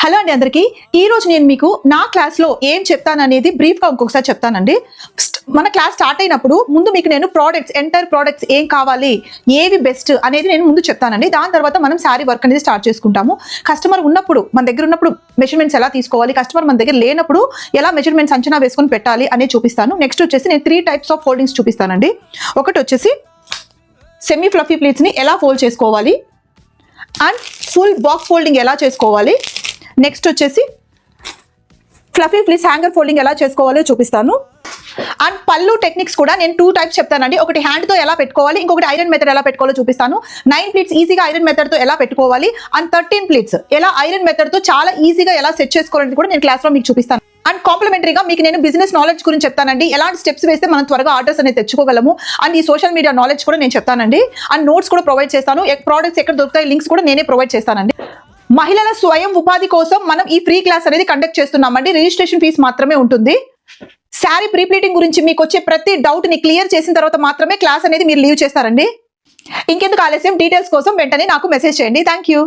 Hello అండి అందరికీ. ఈ రోజు నేను మీకు నా క్లాస్లో ఏం చెప్తాననేది బ్రీఫ్గా ఇంకొకసారి చెప్తానండి. మన క్లాస్ స్టార్ట్ అయినప్పుడు ముందు మీకు నేను ఎంటైర్ ప్రోడక్ట్స్ ఏం కావాలి, ఏవి బెస్ట్ అనేది నేను ముందు చెప్తానండి. దాని తర్వాత మనం శారీ వర్క్ అనేది స్టార్ట్ చేసుకుంటాము. కస్టమర్ ఉన్నప్పుడు, మన దగ్గర ఉన్నప్పుడు మెజర్మెంట్స్ ఎలా తీసుకోవాలి, కస్టమర్ మన దగ్గర లేనప్పుడు ఎలా మెజర్మెంట్స్ అంచనా వేసుకొని పెట్టాలి అనేది చూపిస్తాను. నెక్స్ట్ వచ్చేసి నేను 3 టైప్స్ ఆఫ్ ఫోల్డింగ్స్ చూపిస్తానండి. ఒకటి వచ్చేసి సెమీ ఫ్లఫీ ప్లీట్స్ని ఎలా ఫోల్డ్ చేసుకోవాలి అండ్ ఫుల్ బాక్స్ ఫోల్డింగ్ ఎలా చేసుకోవాలి. నెక్స్ట్ వచ్చేసి ఫ్లఫీ ప్లీట్స్ హ్యాంగర్ ఫోల్డింగ్ ఎలా చేసుకోవాలో చూపిస్తాను. అండ్ పళ్ళు టెక్నిక్స్ కూడా నేను 2 టైప్స్ చెప్తానండి. ఒకటి హ్యాండ్తో ఎలా పెట్టుకోవాలి, ఇంకొకటి ఐరన్ మెథడ్ ఎలా పెట్టుకోవాలో చూపిస్తాను. 9 ప్లీట్స్ ఈజీగా ఐరన్ మెథడ్తో ఎలా పెట్టుకోవాలి అండ్ 13 ప్లీట్స్ ఎలా ఐరన్ మెథడ్తో చాలా ఈజీగా ఎలా సెట్ చేసుకోవాలని కూడా నేను క్లాస్లో మీకు చూపిస్తాను. అండ్ కాంప్లిమెంటరీగా మీకు నేను బిజినెస్ నాలెడ్జ్ గురించి చెప్తానండి. ఎలాంటి స్టెప్స్ వేస్తే మనం త్వరగా ఆర్డర్స్ అనేది తెచ్చుకోగలము. అండ్ ఈ సోషల్ మీడియా నాలెడ్జ్ కూడా నేను చెప్తానండి. అండ్ నోట్స్ కూడా ప్రొవైడ్ చేస్తాను. ప్రోడక్ట్స్ ఎక్కడ దొరుకుతాయి లింక్స్ కూడా నేనే ప్రొవైడ్ చేస్తానండి. మహిళల స్వయం ఉపాధి కోసం మనం ఈ ఫ్రీ క్లాస్ అనేది కండక్ట్ చేస్తున్నామండి. రిజిస్ట్రేషన్ ఫీజు మాత్రమే ఉంటుంది. శారీ ప్రీప్లీటింగ్ గురించి మీకు వచ్చే ప్రతి డౌట్ ని క్లియర్ చేసిన తర్వాత మాత్రమే క్లాస్ అనేది మీరు లీవ్ చేస్తారండి. ఇంకెందుకు ఆలస్యం, డీటెయిల్స్ కోసం వెంటనే నాకు మెసేజ్ చేయండి. Thank you.